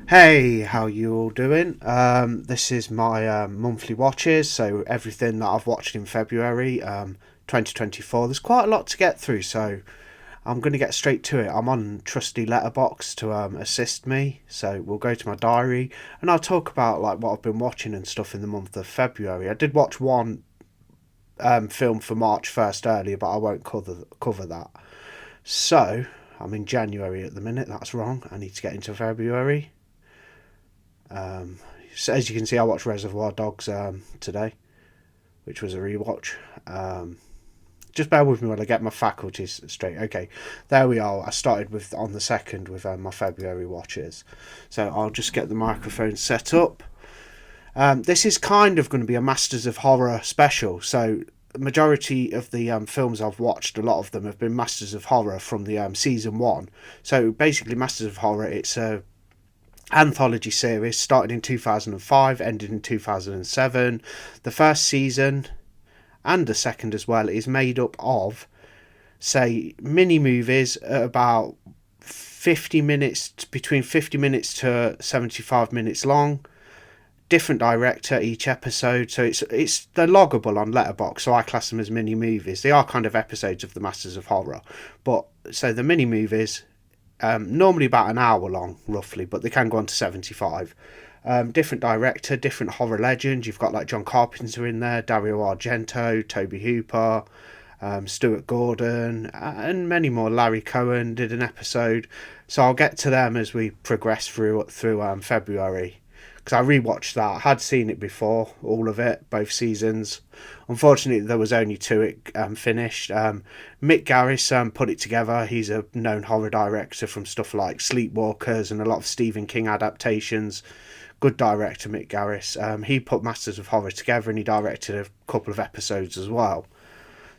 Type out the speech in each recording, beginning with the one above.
Hey, how you all doing? This is my monthly watches, so everything that I've watched in February 2024. There's quite a lot to get through, so I'm going to get straight to it. I'm on trusty Letterboxd to assist me, so we'll go to my diary and I'll talk about like what I've been watching and stuff in the month of February. I did watch one film for March 1st earlier, but I won't cover that. So I'm in January at the minute. That's wrong. I need to get into February. So as you can see, I watched Reservoir Dogs today, which was a rewatch. Just bear with me while I get my faculties straight. Okay, there we are. I started with on the second with my February watches. So I'll just get the microphone set up. This is kind of going to be a Masters of Horror special. So the majority of the films I've watched, a lot of them have been Masters of Horror from the season one. So basically, Masters of Horror, it's a anthology series started in 2005, ended in 2007. The first season and the second as well is made up of, say, mini movies at about 50 minutes, between 50 minutes to 75 minutes long. Different director each episode, so they're loggable on Letterboxd, so I class them as mini movies. They are kind of episodes of the Masters of Horror, but so the mini movies, normally about an hour long, roughly, but they can go on to 75. Different director, different horror legends. You've got like John Carpenter in there, Dario Argento, Toby Hooper, Stuart Gordon, and many more. Larry Cohen did an episode, so I'll get to them as we progress through February. Because I rewatched that. I had seen it before, all of it, both seasons. Unfortunately, there was only two it finished. Mick Garris put it together. He's a known horror director from stuff like Sleepwalkers and a lot of Stephen King adaptations. Good director, Mick Garris. He put Masters of Horror together and he directed a couple of episodes as well.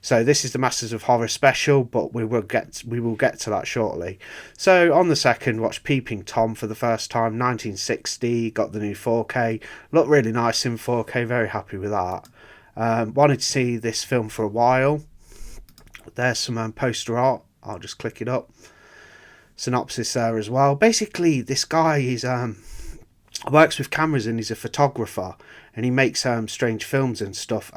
So this is the Masters of Horror special, but we will get to that shortly. So on the second, watched Peeping Tom for the first time, 1960. Got the new 4K, looked really nice in 4K. Very happy with that. Wanted to see this film for a while. There's some poster art. I'll just click it up. Synopsis there as well. Basically, this guy works with cameras and he's a photographer, and he makes strange films and stuff.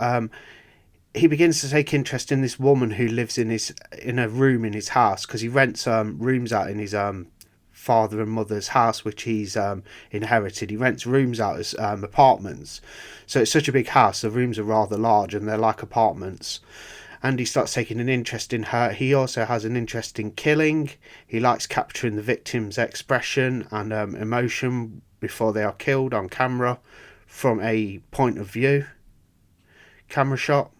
He begins to take interest in this woman who lives in a room in his house, because he rents rooms out in his father and mother's house, which he's inherited. He rents rooms out as apartments, so it's such a big house. The rooms are rather large and they're like apartments. And he starts taking an interest in her. He also has an interest in killing. He likes capturing the victim's expression and emotion before they are killed on camera from a point of view camera shot.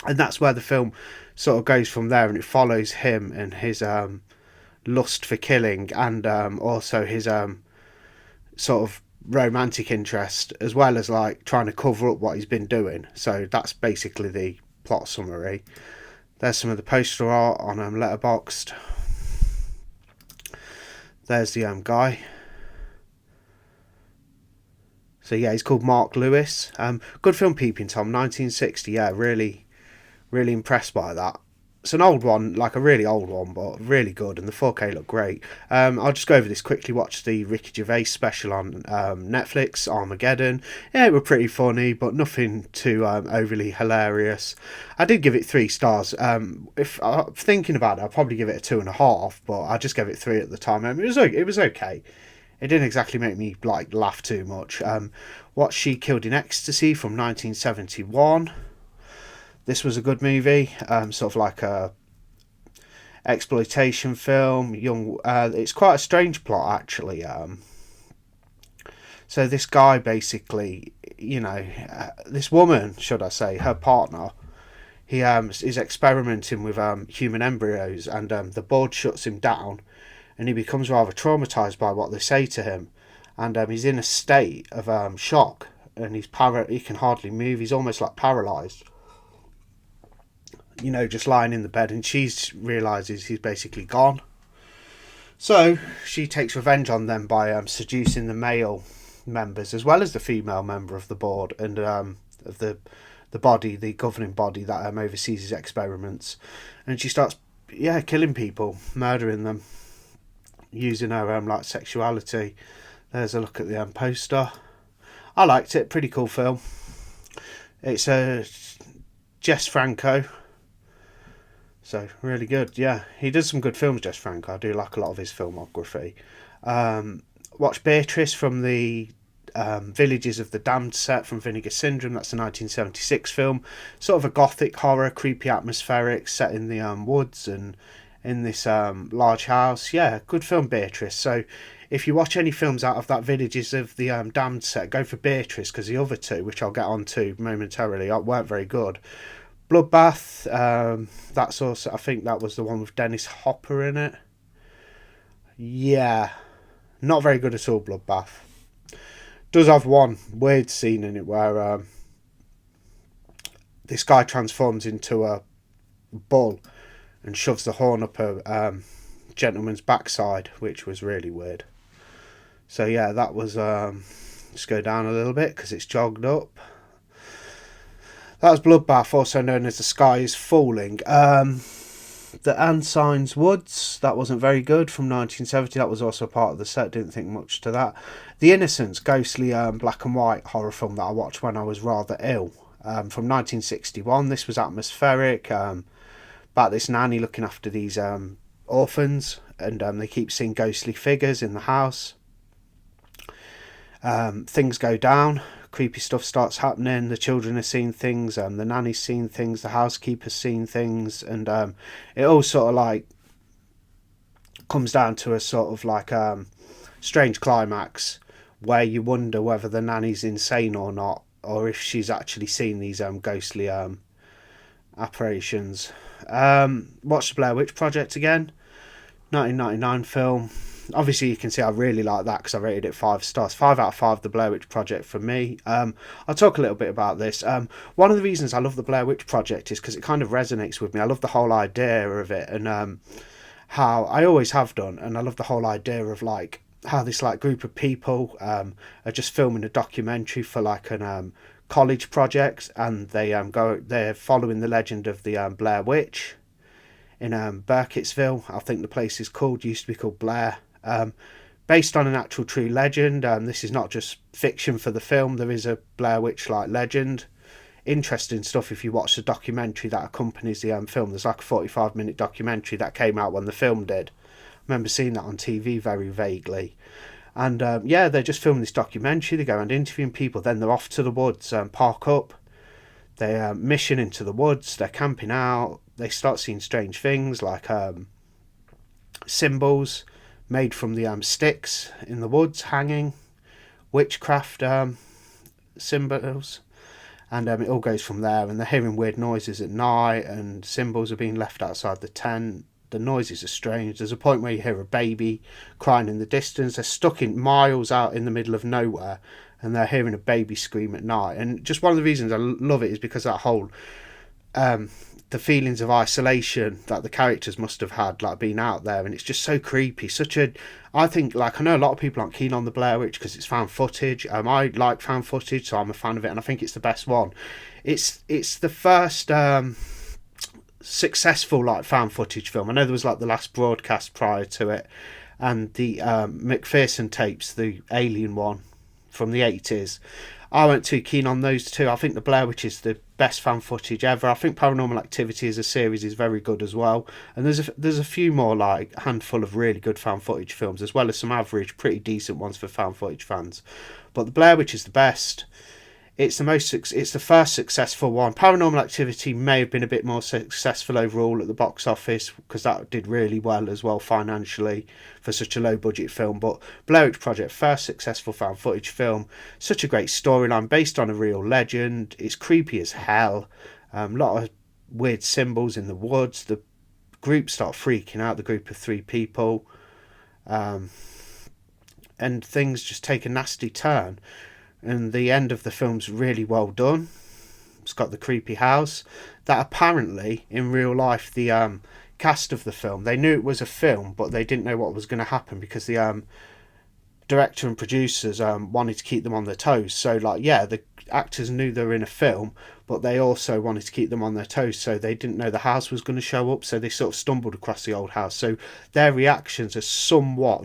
And that's where the film sort of goes from there, and it follows him and his lust for killing, and also his sort of romantic interest, as well as like trying to cover up what he's been doing. So that's basically the plot summary. There's some of the poster art on Letterboxd. There's the guy. So yeah, he's called Mark Lewis. Good film, Peeping Tom, 1960. Yeah, really impressed by that. It's an old one, like a really old one, but really good, and the 4K looked great. I'll just go over this quickly. Watch the Ricky Gervais special on Netflix, Armageddon. Yeah, it were pretty funny, but nothing too overly hilarious. I did give it 3 stars. If I'm thinking about it, I'll probably give it a 2.5, but I just gave it 3 at the time. It was okay. It didn't exactly make me like laugh too much. What She Killed in Ecstasy from 1971. This was a good movie, sort of like a exploitation film. It's quite a strange plot actually. So this guy basically, this woman, should I say, her partner, he is experimenting with human embryos, and the board shuts him down, and he becomes rather traumatized by what they say to him, and he's in a state of shock, and he can hardly move. He's almost like paralyzed. Just lying in the bed, and she realizes he's basically gone. So she takes revenge on them by seducing the male members as well as the female member of the board and of the body, the governing body that oversees his experiments. And she starts, killing people, murdering them, using her like sexuality. There's a look at the poster. I liked it. Pretty cool film. It's a Jess Franco. So, really good. Yeah, he does some good films, Jess Franco. I do like a lot of his filmography. Watch Beatrice from the Villages of the Damned set from Vinegar Syndrome. That's a 1976 film. Sort of a gothic horror, creepy atmospheric, set in the woods and in this large house. Yeah, good film, Beatrice. So if you watch any films out of that Villages of the Damned set, go for Beatrice, because the other two, which I'll get on to momentarily, weren't very good. Bloodbath, that's also, I think that was the one with Dennis Hopper in it. Yeah, not very good at all, Bloodbath. Does have one weird scene in it where this guy transforms into a bull and shoves the horn up a gentleman's backside, which was really weird. So yeah, that was just go down a little bit because it's jogged up. That was Bloodbath, also known as The Sky is Falling. The Ensign's Woods, that wasn't very good, from 1970. That was also part of the set, didn't think much to that. The Innocents, ghostly black and white horror film that I watched when I was rather ill, from 1961. This was atmospheric, about this nanny looking after these orphans, and they keep seeing ghostly figures in the house. Things go down, creepy stuff starts happening, the children are seeing things, the nanny's seeing things, the housekeeper's seeing things, and it all sort of like comes down to a sort of like strange climax where you wonder whether the nanny's insane or not, or if she's actually seen these ghostly apparitions. Watch the Blair Witch Project again, 1999 film. Obviously you can see I really like that because I rated it 5 stars. 5 out of 5, the Blair Witch Project for me. I'll talk a little bit about this. One of the reasons I love the Blair Witch Project is because it kind of resonates with me. I love the whole idea of it, and how I always have done, and I love the whole idea of like how this like group of people are just filming a documentary for like an college project, and they're following the legend of the Blair Witch in Burkittsville. I think the place is called, used to be called Blair. Based on an actual true legend. This is not just fiction for the film. There is a Blair Witch like legend. Interesting stuff if you watch the documentary that accompanies the film. There's like a 45-minute documentary that came out when the film did. I remember seeing that on TV very vaguely. And yeah, they're just filming this documentary. They go around interviewing people. Then they're off to the woods, park up. They mission into the woods. They're camping out. They start seeing strange things like symbols made from the sticks in the woods hanging, witchcraft symbols, and it all goes from there. And they're hearing weird noises at night, and symbols are being left outside the tent. The noises are strange. There's a point where you hear a baby crying in the distance. They're stuck in miles out in the middle of nowhere, and they're hearing a baby scream at night. And just one of the reasons I love it is because that whole the feelings of isolation that the characters must have had, like being out there, and it's just so creepy. I think, like, I know a lot of people aren't keen on the Blair Witch because it's found footage. I like found footage, so I'm a fan of it, and I think it's the best one. It's the first successful like found footage film. I know there was like the last broadcast prior to it, and the McPherson tapes, the Alien one from the 80s. I weren't too keen on those two. I think the Blair Witch is the best found footage ever. I think Paranormal Activity as a series is very good as well. And there's a few more, like handful of really good found footage films, as well as some average, pretty decent ones for found footage fans. But the Blair Witch is the best. It's the first successful one. Paranormal Activity may have been a bit more successful overall at the box office because that did really well as well financially for such a low budget film. But Blair Witch Project, first successful found footage film. Such a great storyline based on a real legend. It's creepy as hell. A lot of weird symbols in the woods. The group start freaking out, the group of 3 people. And things just take a nasty turn. And the end of the film's really well done. It's got the creepy house that apparently in real life the cast of the film, they knew it was a film, but they didn't know what was going to happen because the director and producers wanted to keep them on their toes. So like, yeah, the actors knew they were in a film, but they also wanted to keep them on their toes, so they didn't know the house was going to show up, so they sort of stumbled across the old house. So their reactions are somewhat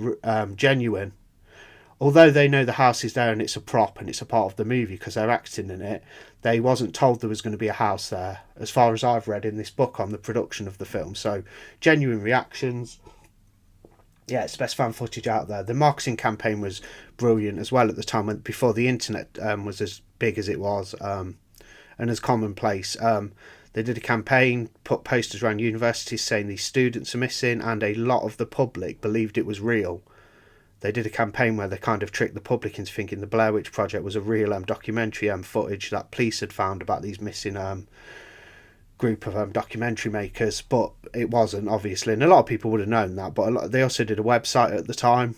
genuine, although they know the house is there and it's a prop and it's a part of the movie because they're acting in it, they wasn't told there was going to be a house there, as far as I've read in this book on the production of the film. So genuine reactions. Yeah, it's best fan footage out there. The marketing campaign was brilliant as well at the time, before the internet was as big as it was, and as commonplace. They did a campaign, put posters around universities saying these students are missing, and a lot of the public believed it was real. They did a campaign where they kind of tricked the public into thinking the Blair Witch Project was a real documentary footage that police had found about these missing group of documentary makers, but it wasn't, obviously, and a lot of people would have known that. But they also did a website at the time,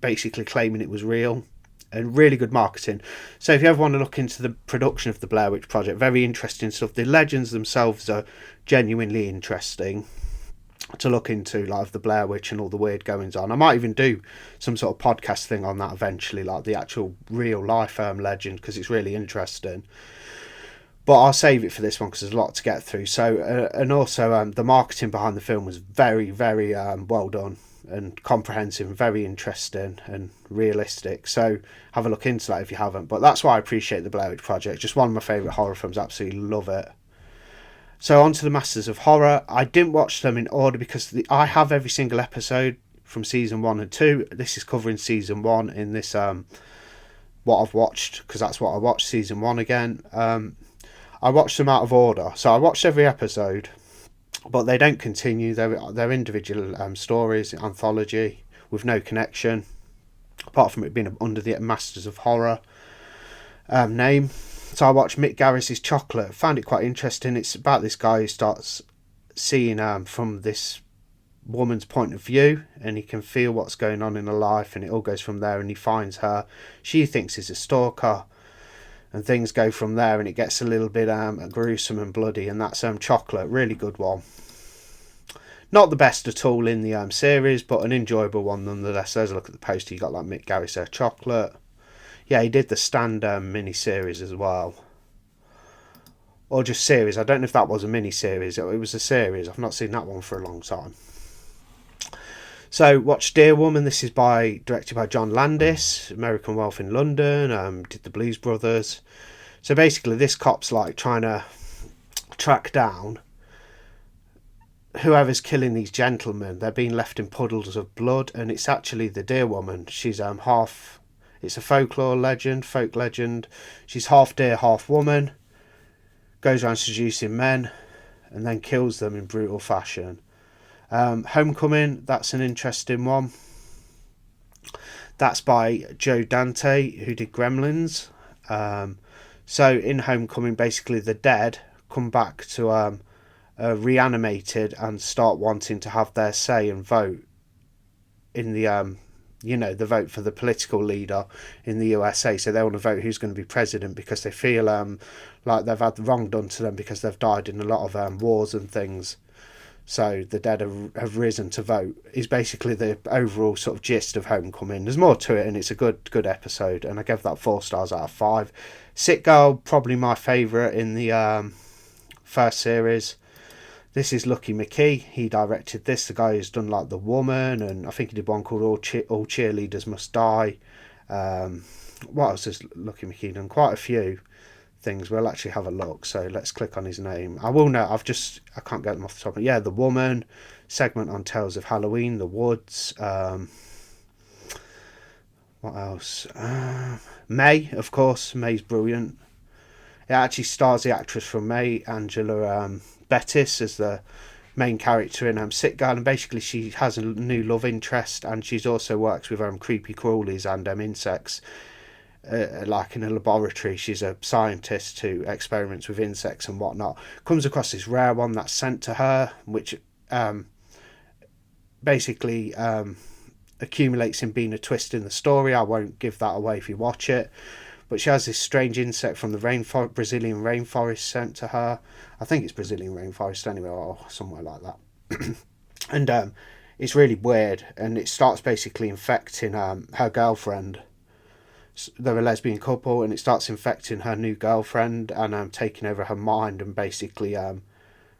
basically claiming it was real, and really good marketing. So if you ever want to look into the production of the Blair Witch Project, very interesting stuff. The legends themselves are genuinely interesting to look into, like the Blair Witch and all the weird goings on. I might even do some sort of podcast thing on that eventually, like the actual real life legend, because it's really interesting. But I'll save it for this one because there's a lot to get through. So, and also the marketing behind the film was very, very well done and comprehensive and very interesting and realistic. So have a look into that if you haven't. But that's why I appreciate the Blair Witch Project. Just one of my favourite horror films. Absolutely love it. So on to the Masters of Horror. I didn't watch them in order because I have every single episode from season 1 and 2. This is covering season 1 in this what I've watched, because that's what I watched, season 1 again. I watched them out of order. So I watched every episode, but they don't continue. They're individual stories, anthology, with no connection, apart from it being under the Masters of Horror name. So I watched Mick Garris's Chocolate. Found it quite interesting. It's about this guy who starts seeing from this woman's point of view, and he can feel what's going on in her life, and it all goes from there, and he finds her. She thinks he's a stalker, and things go from there, and it gets a little bit gruesome and bloody, and that's Chocolate. Really good one. Not the best at all in the series, but an enjoyable one nonetheless. There's a look at the poster. You got like Mick Garris there, Chocolate. Yeah, he did the Stand mini-series as well. Or just series. I don't know if that was a mini-series. It was a series. I've not seen that one for a long time. So, watch Dear Woman. This is directed by John Landis. American Wealth in London. Did the Blues Brothers. So basically, this cop's like trying to track down whoever's killing these gentlemen. They're being left in puddles of blood, and it's actually the Deer Woman. She's half. It's a folk legend. She's half deer, half woman. Goes around seducing men, and then kills them in brutal fashion. Homecoming, that's an interesting one. That's by Joe Dante, who did Gremlins. So in Homecoming, basically the dead come back to reanimated and start wanting to have their say and vote in the the vote for the political leader in the USA. So they want to vote who's going to be president, because they feel like they've had wrong done to them because they've died in a lot of wars and things. So the dead have risen to vote is basically the overall sort of gist of Homecoming. There's more to it, and it's a good episode, and I gave that 4 stars out of 5. Sick Girl, probably my favourite in the first series. This is Lucky McKee. He directed this, the guy who's done like The Woman, and I think he did one called All Cheerleaders Must Die. What else has Lucky McKee done? Quite a few things. We'll actually have a look, so let's click on his name. I will know, I can't get them off the top, but yeah, The Woman, segment on Tales of Halloween, The Woods, what else, May, of course. May's brilliant. It actually stars the actress from May, Angela Bettis, as the main character in Sick Girl, and basically she has a new love interest, and she's also works with creepy crawlies and insects. Like in a laboratory, she's a scientist who experiments with insects and whatnot. Comes across this rare one that's sent to her, which basically accumulates in being a twist in the story. I won't give that away if you watch it. But she has this strange insect from the Brazilian rainforest sent to her. I think it's Brazilian rainforest anyway, or somewhere like that. And it's really weird, and it starts basically infecting her girlfriend. They're a lesbian couple, and it starts infecting her new girlfriend and taking over her mind, and basically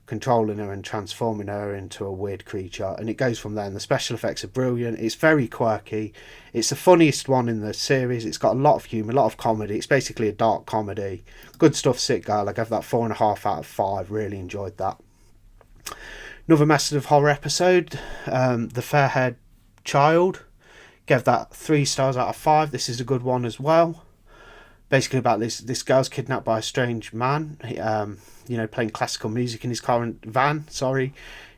controlling her and transforming her into a weird creature, and it goes from there. And the special effects are brilliant. It's very quirky. It's the funniest one in the series. It's got a lot of humour, a lot of comedy. It's basically a dark comedy. Good stuff, Sick Girl. I gave that 4.5 out of 5. Really enjoyed that. Another Masters of Horror episode, The Fair-Haired Child. Gave that 3 stars out of 5. This is a good one as well. Basically about this girl's kidnapped by a strange man, playing classical music in his car and van.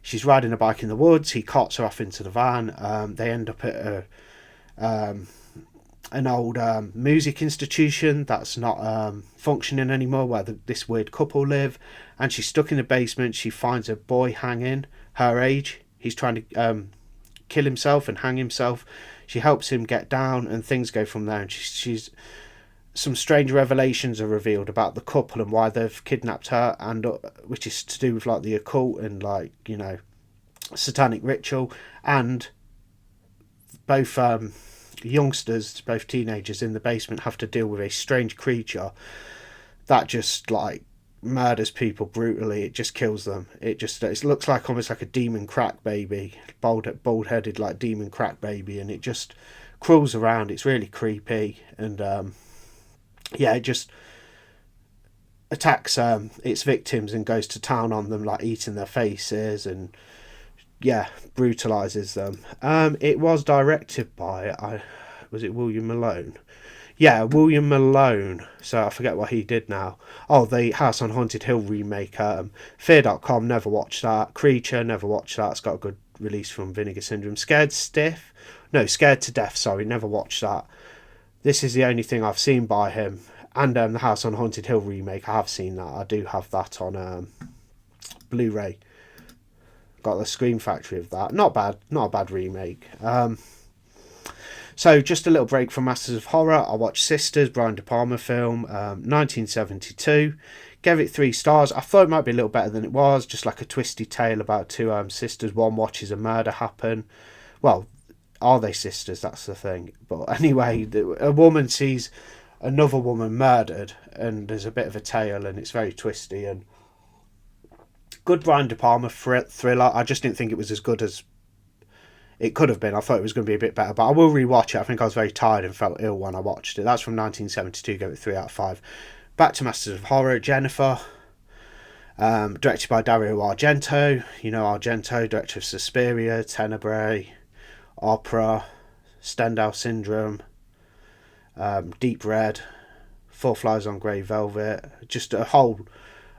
She's riding a bike in the woods. He carts her off into the van. They end up at an old music institution that's not functioning anymore, where this weird couple live, and she's stuck in the basement. She finds a boy hanging, her age. He's trying to kill himself and hang himself. She helps him get down, and things go from there. And she's some strange revelations are revealed about the couple and why they've kidnapped her, and which is to do with like the occult and satanic ritual. And both youngsters, both teenagers in the basement, have to deal with a strange creature that just like murders people brutally. It just kills them. It looks like almost like a demon crack baby, bald-headed like demon crack baby, and it just crawls around. It's really creepy, and it just attacks its victims and goes to town on them, like eating their faces, and brutalizes them. It was directed by was it William Malone? Yeah, William Malone. So I forget what he did now. Oh, the House on Haunted Hill remake. Fear.com, never watched that. Creature, never watched that. It's got a good release from Vinegar Syndrome. Scared to Death, sorry, never watched that. This is the only thing I've seen by him. And the House on Haunted Hill remake, I have seen that. I do have that on Blu-ray. Got the Scream Factory of that. Not a bad remake. So just a little break from Masters of Horror. I watched Sisters, Brian De Palma film, 1972. Gave it 3 stars. I thought it might be a little better than it was. Just like a twisty tale about 2 sisters. One watches a murder happen. Well, are they sisters? That's the thing. But anyway, a woman sees another woman murdered, and there's a bit of a tale, and it's very twisty, and good Brian De Palma thriller. I just didn't think it was as good as it could have been. I thought it was going to be a bit better, but I will rewatch it. I think I was very tired and felt ill when I watched it. That's from 1972, gave it 3 out of 5. Back to Masters of Horror, Jennifer, directed by Dario Argento. You know Argento, director of Suspiria, Tenebrae, Opera, Stendhal Syndrome, Deep Red, Four Flies on Grey Velvet. Just a whole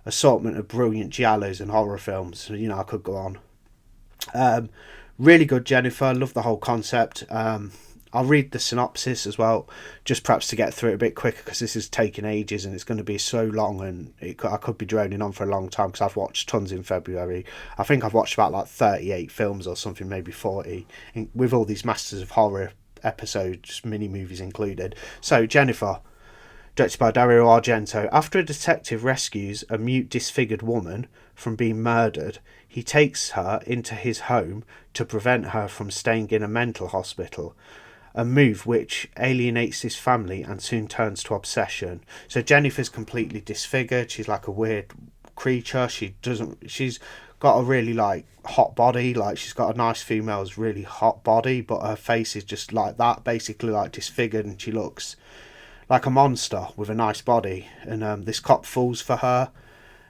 assortment of brilliant giallos and horror films. I could go on. Really good, Jennifer. Love the whole concept. I'll read the synopsis as well, just perhaps to get through it a bit quicker, because this is taking ages and it's going to be so long, and I could be droning on for a long time, because I've watched tons in February. I think I've watched about like 38 films or something, maybe 40, with all these Masters of Horror episodes, mini movies included. So Jennifer, directed by Dario Argento. After a detective rescues a mute, disfigured woman from being murdered, he takes her into his home to prevent her from staying in a mental hospital, a move which alienates his family and soon turns to obsession. So Jennifer's completely disfigured. She's like a weird creature. She's got a really like hot body. Like, she's got a nice female's really hot body, but her face is just like that, basically like disfigured, and she looks like a monster with a nice body. And this cop falls for her,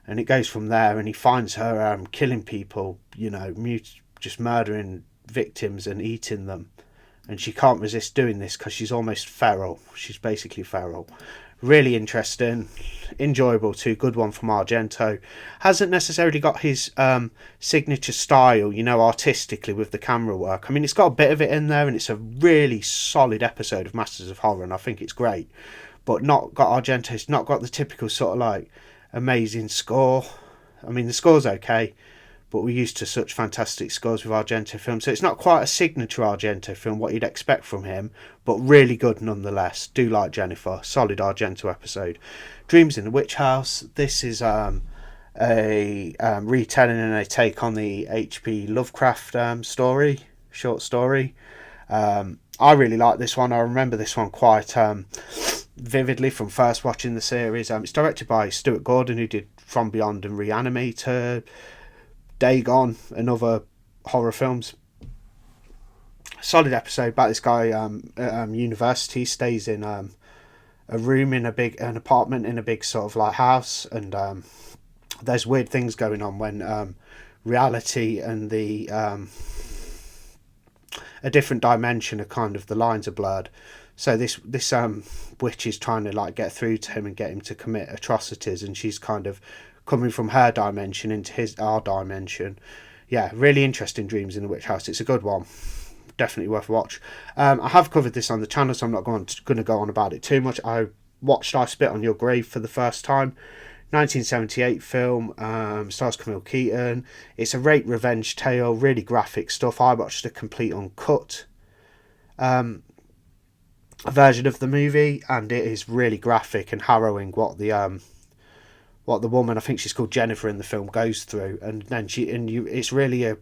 and it goes from there, and he finds her killing people, just murdering victims and eating them, and she can't resist doing this because she's almost feral. She's basically feral. Really interesting, enjoyable too. Good one from Argento. Hasn't necessarily got his signature style, artistically with the camera work. I mean, it's got a bit of it in there, and it's a really solid episode of Masters of Horror, and I think it's great. But not got Argento's not got the typical sort of like amazing score. I mean, the score's okay, but we're used to such fantastic scores with Argento films, so it's not quite a signature Argento film, what you'd expect from him, but really good nonetheless. Do like Jennifer. Solid Argento episode. Dreams in the Witch House. This is a retelling and a take on the H.P. Lovecraft short story. I really like this one. I remember this one quite vividly from first watching the series. It's directed by Stuart Gordon, who did From Beyond and Reanimator. Day Gone and other horror films. Solid episode about this guy university, stays in a room in an apartment in a big sort of like house, and there's weird things going on when reality and the a different dimension are kind of, the lines are blurred. So this witch is trying to like get through to him and get him to commit atrocities, and she's kind of coming from her dimension into our dimension. Yeah, really interesting dreams in the witch house. It's a good one, definitely worth a watch. I have covered this on the channel, so I'm not going to go on about it too much. I watched I Spit on Your Grave for the first time. 1978 film, stars Camille Keaton. It's a rape revenge tale, really graphic stuff. I watched the complete uncut version of the movie, and it is really graphic and harrowing what the woman, I think she's called Jennifer in the film, goes through. And then it's really a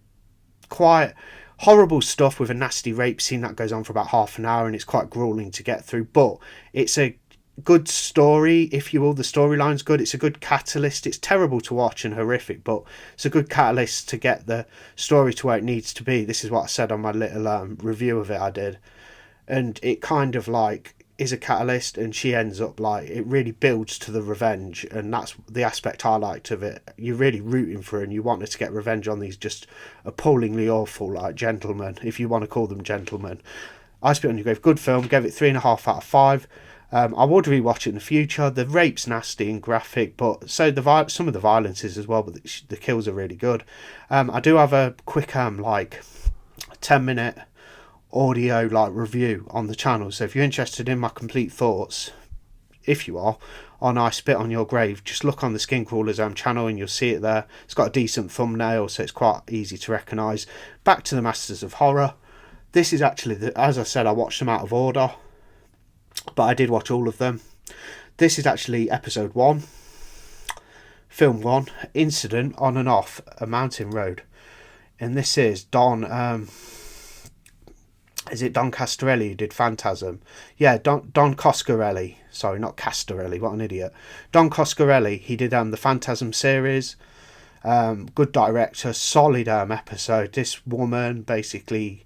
quite horrible stuff with a nasty rape scene that goes on for about half an hour, and it's quite grueling to get through, but it's a good story, if you will. The storyline's good. It's a good catalyst. It's terrible to watch and horrific, but it's a good catalyst to get the story to where it needs to be. This is what I said on my little review of it I did, and it kind of like is a catalyst, and she ends up like, it really builds to the revenge, and that's the aspect I liked of it. You're really rooting for her, and you want her to get revenge on these just appallingly awful like gentlemen, if you want to call them gentlemen. I Spit on Your Grave, good film, gave it 3.5 out of 5. I would rewatch it in the future. The rape's nasty and graphic, but so some of the violence is as well, but the kills are really good. I do have a quick like 10-minute audio like review on the channel, so if you're interested in my complete thoughts, if you are, on I Spit on Your Grave, just look on the Skin Crawlers channel and you'll see it there. It's got a decent thumbnail, so it's quite easy to recognise. Back to the Masters of Horror. This is actually, as I said, I watched them out of order, but I did watch all of them. This is actually episode 1, film 1, Incident on and Off a Mountain Road, and this is Don. Is it Don Castorelli who did Phantasm? Yeah, Don Coscarelli. Sorry, not Castorelli. What an idiot. Don Coscarelli. He did the Phantasm series. Good director. Solid episode. This woman basically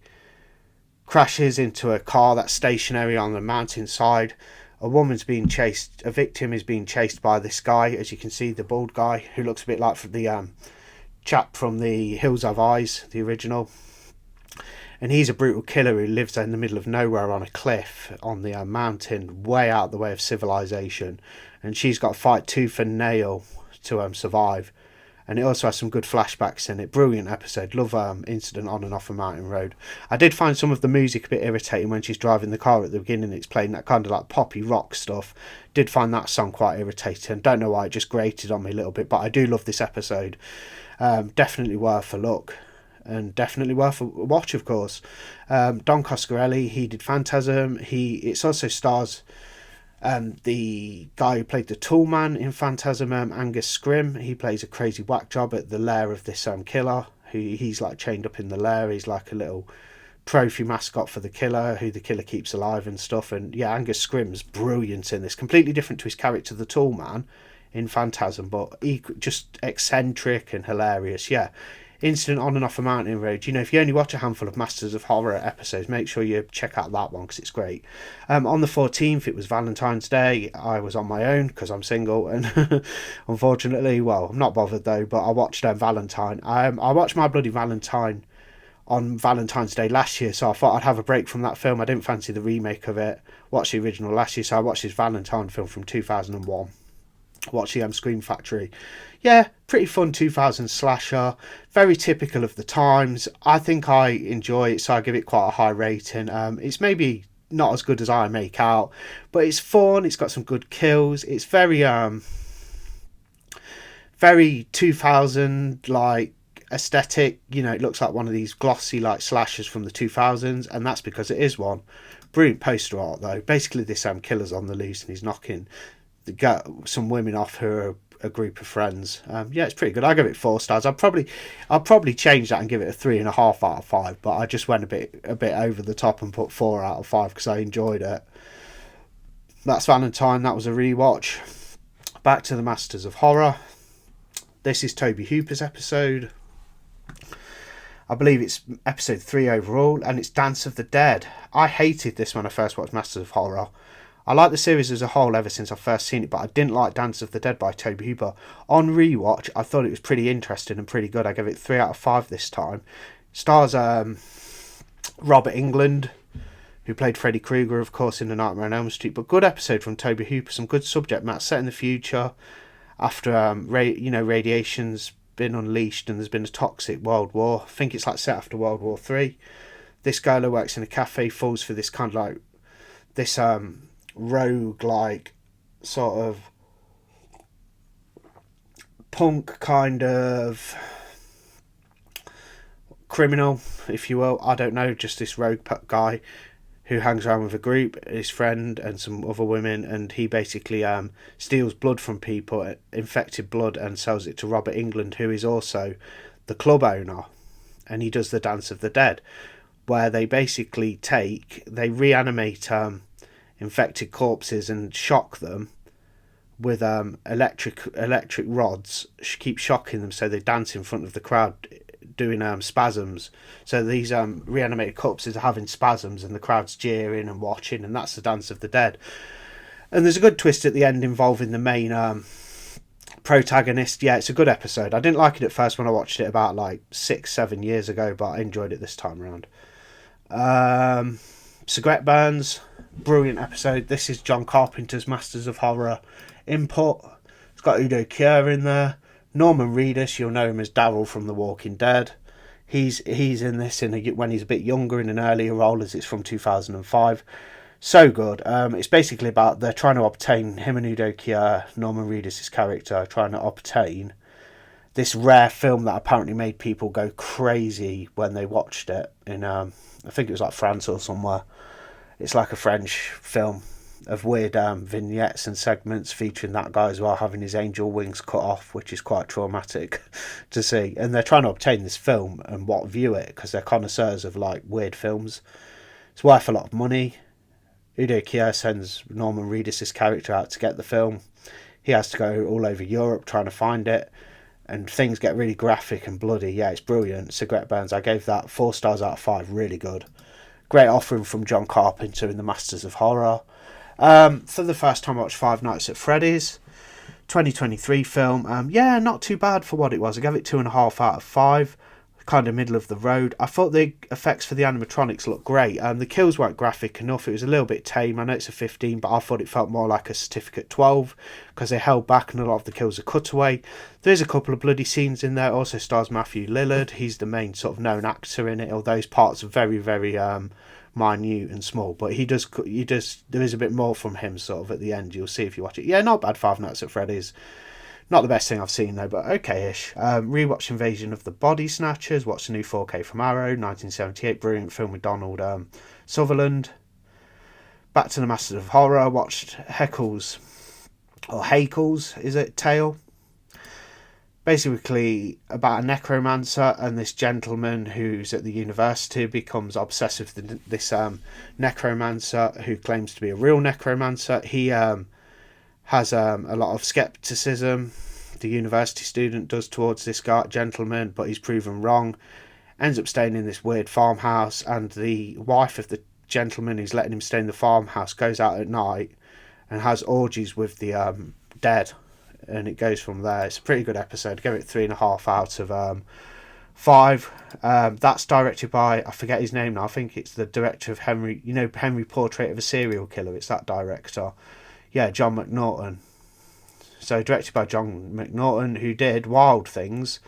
crashes into a car that's stationary on the mountainside. A woman's being chased. A victim is being chased by this guy, as you can see, the bald guy who looks a bit like the chap from the Hills Have Eyes, the original. And he's a brutal killer who lives in the middle of nowhere on a cliff on the mountain, way out the way of civilization. And she's got to fight tooth and nail to survive. And it also has some good flashbacks in it. Brilliant episode. Love Incident on and Off a Mountain Road. I did find some of the music a bit irritating when she's driving the car at the beginning. It's playing that kind of like poppy rock stuff. Did find that song quite irritating. Don't know why, it just grated on me a little bit. But I do love this episode. Definitely worth a look. And definitely worth a watch, of course. Don Coscarelli, he did Phantasm. It also stars the guy who played the Toolman in Phantasm, Angus Scrim. He plays a crazy whack job at the lair of this killer. He's like chained up in the lair. He's like a little trophy mascot for the killer, who the killer keeps alive and stuff. And yeah, Angus Scrim's brilliant in this. Completely different to his character, the Toolman, in Phantasm, but just eccentric and hilarious. Yeah. Incident on and Off a Mountain Road. You know, if you only watch a handful of Masters of Horror episodes, make sure you check out that one because it's great. On the 14th, it was Valentine's Day. I was on my own because I'm single, and unfortunately, well, I'm not bothered though, but I watched Valentine. I watched My Bloody Valentine on Valentine's Day last year, so I thought I'd have a break from that film. I didn't fancy the remake of it. Watched the original last year, so I watched this Valentine film from 2001. Watch the Scream Factory. Yeah, pretty fun 2000 slasher. Very typical of the times. I think I enjoy it, so I give it quite a high rating. It's maybe not as good as I make out, but it's fun. It's got some good kills. It's very 2000 like aesthetic. You know, it looks like one of these glossy like slashers from the 2000s, and that's because it is one. Brilliant poster art though. Basically, this killer's on the loose and he's knocking some women off who are a group of friends. Yeah, it's pretty good. I give it 4 stars. I'll probably change that and give it a 3.5 out of 5, but I just went a bit over the top and put 4 out of 5 because I enjoyed it. That's Valentine. That was a rewatch. Back to the Masters of Horror. This is Toby Hooper's episode. I believe it's episode 3 overall, and it's Dance of the Dead. I hated this when I first watched Masters of Horror. I like the series as a whole ever since I first seen it, but I didn't like Dance of the Dead by Tobe Hooper. On rewatch, I thought it was pretty interesting and pretty good. I gave it 3 out of 5 this time. Stars Robert Englund, who played Freddy Krueger, of course, in The Nightmare on Elm Street. But good episode from Tobe Hooper, some good subject matter set in the future after radiation's been unleashed and there's been a toxic world war. I think it's like set after World War Three. This girl who works in a cafe falls for this kind of like this rogue like sort of punk kind of criminal, if you will. I don't know, just this rogue guy who hangs around with a group, his friend and some other women, and he basically steals blood from people, infected blood, and sells it to Robert Englund, who is also the club owner, and he does the Dance of the Dead, where they basically reanimate infected corpses and shock them with electric rods, keep shocking them so they dance in front of the crowd doing spasms. So these reanimated corpses are having spasms and the crowd's jeering and watching, and that's the Dance of the Dead. And there's a good twist at the end involving the main protagonist. Yeah, it's a good episode. I didn't like it at first when I watched it about like 6-7 years ago, but I enjoyed it this time around. Cigarette Burns, brilliant episode. This is John Carpenter's Masters of Horror input. It's got Udo Kier in there. Norman Reedus, you'll know him as Daryl from The Walking Dead. He's in this when he's a bit younger in an earlier role, as it's from 2005. So good. It's basically about they're trying to obtain, him and Udo Kier, Norman Reedus' character, trying to obtain this rare film that apparently made people go crazy when they watched it in I think it was like France or somewhere. It's like a French film of weird vignettes and segments featuring that guy as well having his angel wings cut off, which is quite traumatic to see. And they're trying to obtain this film and view it because they're connoisseurs of like weird films. It's worth a lot of money. Udo Kier sends Norman Reedus' character out to get the film. He has to go all over Europe trying to find it, and things get really graphic and bloody. Yeah, it's brilliant. Cigarette Burns, I gave that 4 stars out of 5. Really good. Great offering from John Carpenter in the Masters of Horror. For the first time I watched Five Nights at Freddy's, 2023 film. Yeah, not too bad for what it was. I gave it 2.5 out of 5. Kind of middle of the road. I thought the effects for the animatronics looked great. The kills weren't graphic enough. It was a little bit tame. I know it's a 15, but I thought it felt more like a Certificate 12 because they held back and a lot of the kills are cutaway. There's a couple of bloody scenes in there. Also stars Matthew Lillard. He's the main sort of known actor in it, although his parts are very, very minute and small, but there is a bit more from him sort of at the end. You'll see if you watch it. Yeah, not bad. Five Nights at Freddy's. Not the best thing I've seen though, but okay-ish. Rewatch Invasion of the Body Snatchers. Watched the new 4K from Arrow, 1978. Brilliant film with Donald Sutherland. Back to the Masters of Horror. Watched Haeckel's is it? Tale. Basically about a necromancer and this gentleman who's at the university becomes obsessed with this necromancer who claims to be a real necromancer. He has a lot of skepticism, the university student does, towards this gentleman, but he's proven wrong. Ends up staying in this weird farmhouse, and the wife of the gentleman who's letting him stay in the farmhouse goes out at night and has orgies with the dead. And it goes from there. It's a pretty good episode. Give it 3.5 out of 5. That's directed by, I forget his name now. I think it's the director of Henry Portrait of a Serial Killer. It's that director. Yeah, John McNaughton. So directed by John McNaughton, who did Wild Things,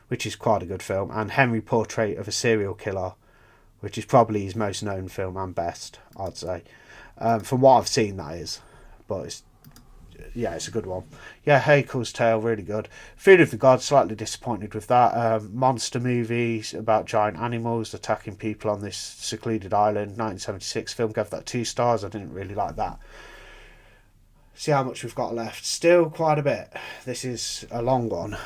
which is quite a good film, and Henry Portrait of a Serial Killer, which is probably his most known film and best, I'd say. From what I've seen, that is. But it's a good one. Yeah, Haeckel's Tale, really good. Food of the Gods, slightly disappointed with that. Monster movies about giant animals attacking people on this secluded island, 1976 film. Gave that 2 stars. I didn't really like that. See how much we've got left. Still quite a bit. This is a long one.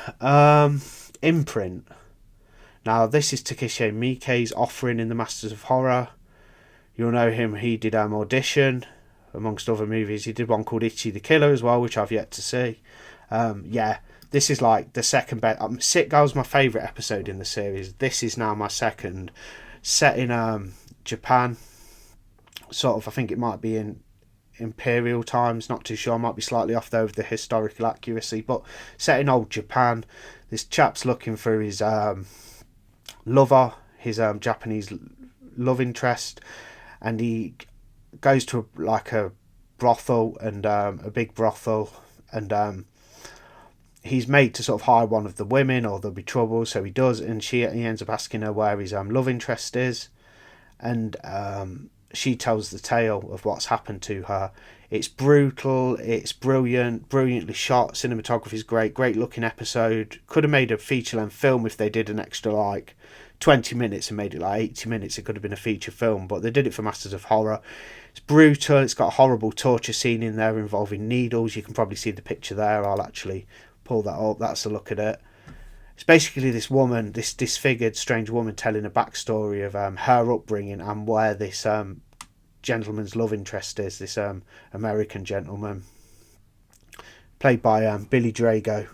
Imprint. Now, this is Takeshi Miike's offering in the Masters of Horror. You'll know him. He did Audition, amongst other movies. He did one called Ichi the Killer as well, which I've yet to see. This is like the second best. Sick Girl's my favourite episode in the series. This is now my second. Set in Japan. Sort of, I think it might be in Imperial times, not too sure. I might be slightly off there with the historical accuracy, but set in old Japan. This chap's looking for his lover, his Japanese love interest, and he goes to a brothel, and a big brothel, and he's made to sort of hire one of the women or there'll be trouble, so he does, and he ends up asking her where his love interest is, and she tells the tale of what's happened to her. It's brutal, it's brilliantly shot, cinematography's great looking episode. Could have made a feature-length film if they did an extra 20 minutes and made it 80 minutes. It could have been a feature film, but they did it for Masters of Horror. It's brutal, it's got a horrible torture scene in there involving needles. You can probably see the picture there. I'll actually pull that up. That's a look at it. It's basically this woman, this disfigured, strange woman, telling a backstory of her upbringing and where this gentleman's love interest is. This American gentleman, played by Billy Drago.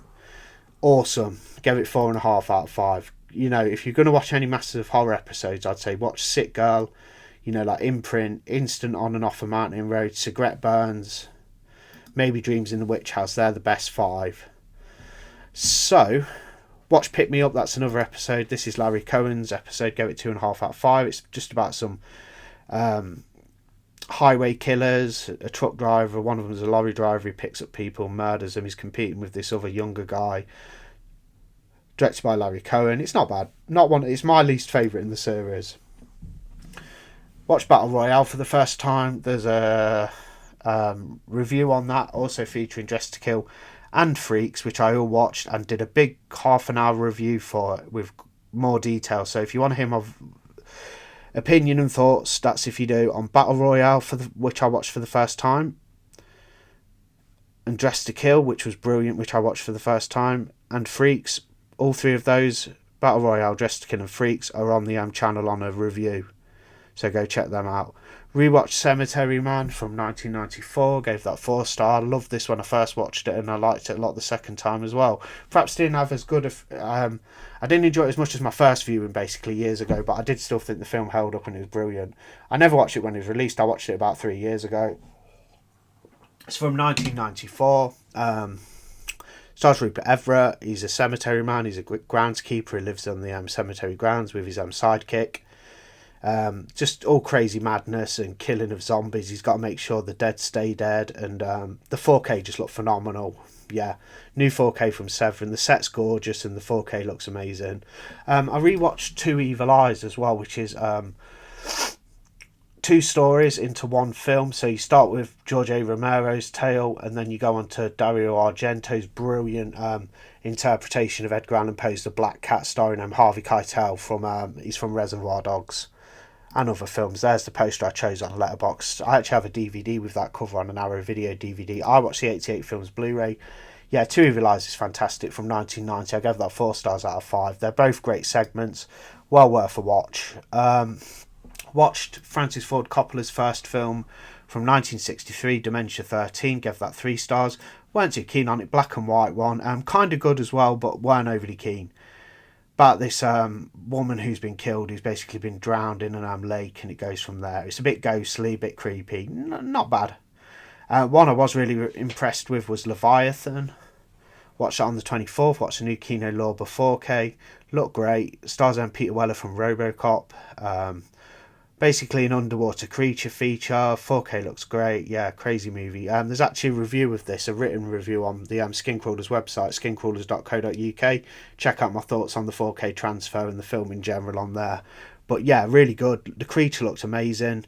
Awesome. Give it 4.5 out of 5. You know, if you're going to watch any Masters of Horror episodes, I'd say watch Sick Girl. You know, like Imprint, Instant on and Off a Mountain Road, Cigarette Burns, maybe Dreams in the Witch House. They're the best 5. So watch Pick Me Up. That's another episode. This is Larry Cohen's episode. Give it 2.5 out of 5. It's just about some highway killers, a truck driver. One of them is a lorry driver. He picks up people, murders them. He's competing with this other younger guy. Directed by Larry Cohen. It's not bad. It's my least favourite in the series. Watch Battle Royale for the first time. There's a review on that, also featuring Dress to Kill and Freaks, which I all watched and did a big half-an-hour review for it with more detail. So if you want to hear my opinion and thoughts, that's if you do, on Battle Royale, which I watched for the first time, and Dress to Kill, which was brilliant, which I watched for the first time, and Freaks. All three of those, Battle Royale, Dress to Kill and Freaks, are on the channel on a review, so go check them out. Rewatched Cemetery Man from 1994, gave that 4 star. Loved this when I first watched it, and I liked it a lot the second time as well. Perhaps didn't have as good I didn't enjoy it as much as my first viewing basically years ago, but I did still think the film held up and it was brilliant. I never watched it when it was released. I watched it about 3 years ago. It's from 1994. Stars Rupert Everett. He's a cemetery man. He's a groundskeeper. He lives on the cemetery grounds with his sidekick. Just all crazy madness and killing of zombies. He's got to make sure the dead stay dead, and the 4K just looked phenomenal. Yeah, new 4K from Severin. The set's gorgeous and the 4K looks amazing. I rewatched Two Evil Eyes as well, which is 2 stories into one film. So you start with George A. Romero's tale, and then you go on to Dario Argento's brilliant interpretation of Edgar Allan Poe's The Black Cat, starring Harvey Keitel he's from Reservoir Dogs and other films. There's the poster I chose on Letterboxd. I actually have a DVD with that cover on an Arrow Video DVD. I watched the 88 films Blu-ray. Yeah, Two Evil Eyes is fantastic, from 1990. I gave that 4 stars out of 5. They're both great segments, well worth a watch. Watched Francis Ford Coppola's first film from 1963, Dementia 13, gave that 3 stars. Weren't too keen on it, black and white one. Kind of good as well, but weren't overly keen. About this woman who's been killed, who's basically been drowned in an lake, and it goes from there. It's a bit ghostly, a bit creepy. Not bad. One I was really impressed with was Leviathan. Watched that on the 24th. Watched the new Kino Lorber 4K. Looked great. Stars Peter Weller from RoboCop. Basically an underwater creature feature. 4K looks great. Yeah, crazy movie. There's actually a review of this, a written review on the Skincrawlers website, skincrawlers.co.uk. Check out my thoughts on the 4K transfer and the film in general on there. But yeah, really good. The creature looks amazing.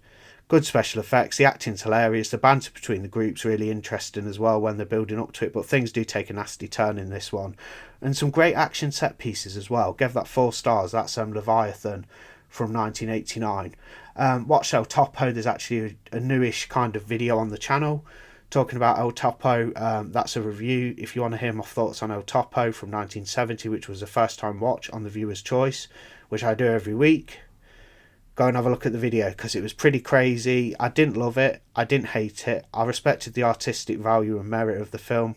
Good special effects. The acting's hilarious. The banter between the groups really interesting as well when they're building up to it. But things do take a nasty turn in this one. And some great action set pieces as well. Give that 4 stars. That's Leviathan from 1989. Watch El Topo. There's actually a newish kind of video on the channel talking about El Topo. That's a review if you want to hear my thoughts on El Topo from 1970, which was a first time watch on the viewer's choice, which I do every week. Go and have a look at the video because it was pretty crazy. I didn't love it, I didn't hate it. I respected the artistic value and merit of the film.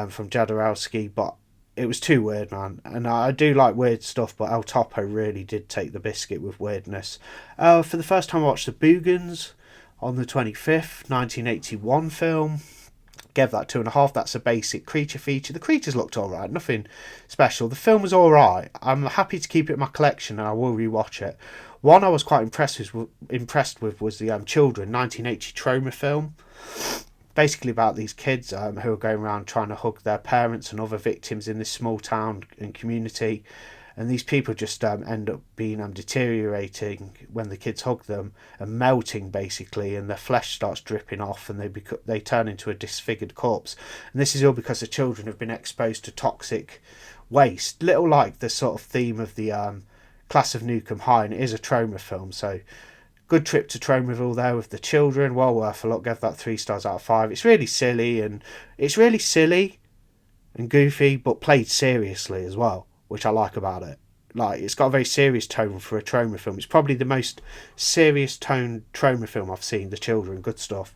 from Jodorowsky, but it was too weird, man. And I do like weird stuff, but El Topo really did take the biscuit with weirdness. For the first time, I watched The Boogans on the 25th, 1981 film. Gave that 2.5. That's a basic creature feature. The creatures looked alright, nothing special. The film was alright. I'm happy to keep it in my collection and I will rewatch it. One I was quite impressed with was the Children 1980 trauma film. Basically about these kids who are going around trying to hug their parents and other victims in this small town and community. And these people just end up being deteriorating when the kids hug them and melting basically, and their flesh starts dripping off, and they turn into a disfigured corpse. And this is all because the children have been exposed to toxic waste. Little like the sort of theme of the Class of Nukem High, and it is a trauma film, so good trip to Tromaville there with the children. Well worth a look. Gave that 3 stars out of 5. It's really silly and goofy, but played seriously as well, which I like about it. Like, it's got a very serious tone for a trauma film. It's probably the most serious toned trauma film I've seen. The children, good stuff.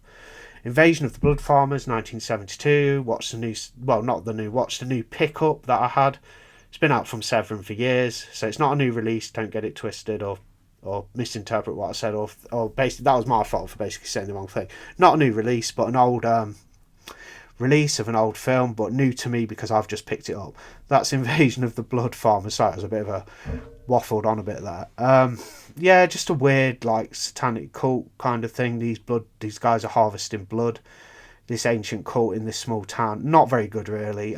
Invasion of the Blood Farmers, 1972. Watched the new Pickup that I had. It's been out from Severin for years, so it's not a new release. Don't get it twisted or misinterpret what I said, or basically that was my fault for basically saying the wrong thing. Not a new release, but an old release of an old film, but new to me because I've just picked it up. That's Invasion of the Blood Farmers. Sorry, it was a bit of a waffled on a bit there. Yeah, just a weird like satanic cult kind of thing. These guys are harvesting blood. This ancient cult in this small town. Not very good, really.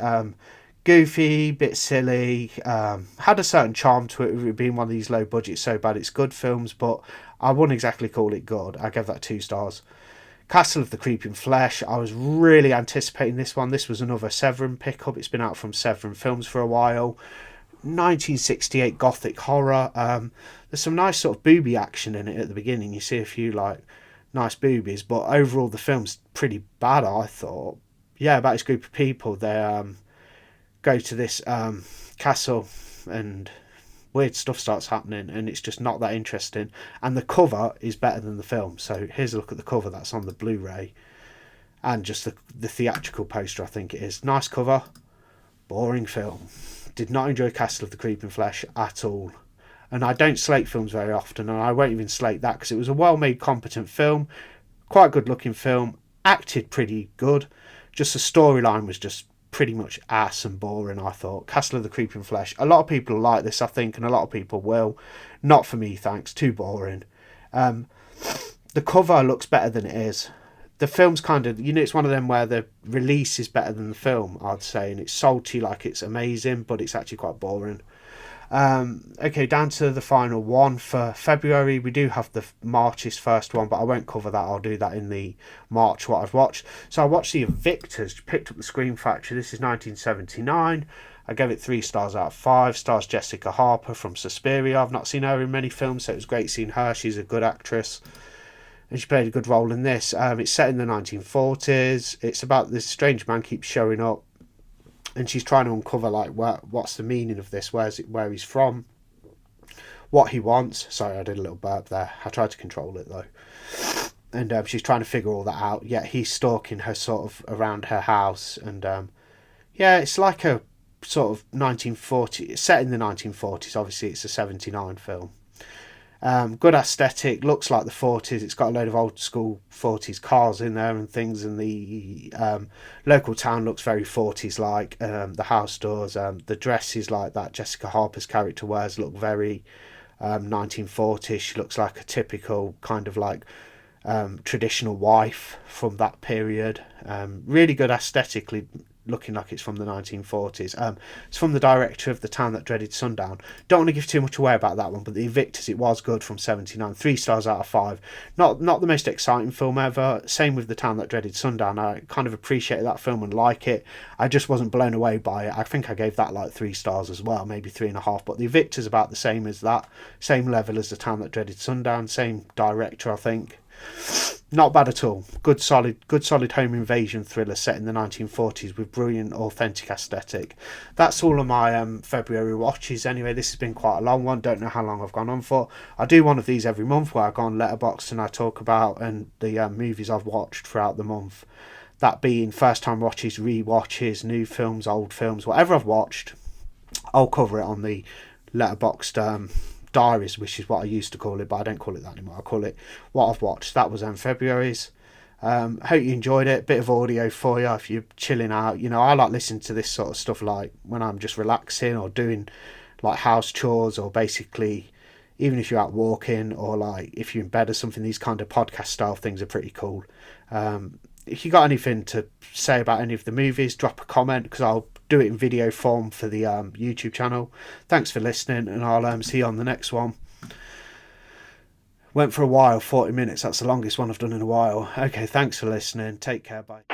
Goofy, bit silly. Had a certain charm to it, being one of these low budget so bad it's good films, but I wouldn't exactly call it good. I gave that 2 stars. Castle of the Creeping Flesh. I was really anticipating this one. This was another Severin pickup. It's been out from Severin Films for a while. 1968 gothic horror. There's some nice sort of booby action in it at the beginning. You see a few like nice boobies, but overall the film's pretty bad, I thought. Yeah, about this group of people. They go to this castle and weird stuff starts happening, and it's just not that interesting. And the cover is better than the film. So here's a look at the cover that's on the Blu-ray, and just the theatrical poster, I think it is. Nice cover, boring film. Did not enjoy Castle of the Creeping Flesh at all. And I don't slate films very often, and I won't even slate that because it was a well-made, competent film, quite good-looking film, acted pretty good. Just the storyline was just pretty much ass and boring, I thought. Castle of the Creeping Flesh. A lot of people like this, I think, and a lot of people will. Not for me, thanks. Too boring. The cover looks better than it is. The film's kind of, it's one of them where the release is better than the film, I'd say, and it's salty like it's amazing, but it's actually quite boring. Okay, down to the final one for February. We do have the March's first one, but I won't cover that. I'll do that in the March what I've watched. So I watched The Evictors, picked up the Scream Factory. This is 1979. I gave it 3 stars out of 5. Stars Jessica Harper from Suspiria. I've not seen her in many films, so it was great seeing her. She's a good actress, and she played a good role in this. It's set in the 1940s. It's about this strange man keeps showing up, and she's trying to uncover like what's the meaning of this, where he's from, what he wants. Sorry, I did a little burp there. I tried to control it though. And she's trying to figure all that out. Yet he's stalking her sort of around her house, and yeah, it's like a sort of 1940. It's set in the 1940s. Obviously, it's a 79 film. Good aesthetic, looks like the 40s. It's got a load of old school 40s cars in there and things, and the local town looks very 40s like. The house doors, the dresses like that Jessica Harper's character wears look very 1940s. She looks like a typical kind of like traditional wife from that period. Really good aesthetically, looking like it's from the 1940s. It's from the director of The Town That Dreaded Sundown. Don't want to give too much away about that one, but The Evictors, it was good from 79. 3 stars out of 5. Not the most exciting film ever. Same with The Town That Dreaded Sundown. I kind of appreciated that film and like it. I just wasn't blown away by it. I think I gave that like 3 stars as well, maybe 3.5. But The Evictors about the same as that. Same level as The Town That Dreaded Sundown. Same director, I think. Not bad at all. Good solid home invasion thriller set in the 1940s with brilliant authentic aesthetic. That's all of my February watches anyway. This has been quite a long one. Don't know how long I've gone on for. I do one of these every month where I go on Letterboxd and I talk about the movies I've watched throughout the month. That being first time watches, re-watches, new films, old films, whatever I've watched, I'll cover it on the Letterboxd diaries, which is what I used to call it, but I don't call it that anymore. I call it what I've watched. That was February's. Hope you enjoyed it. Bit of audio for you if you're chilling out. You know, I like listening to this sort of stuff like when I'm just relaxing or doing like house chores, or basically even if you're out walking, or like if you're in bed or something. These kind of podcast style things are pretty cool. If you got anything to say about any of the movies, drop a comment, because I'll do it in video form for the YouTube channel. Thanks for listening, and I'll see you on the next one. Went for a while, 40 minutes. That's the longest one I've done in a while. Okay, thanks for listening. Take care. Bye.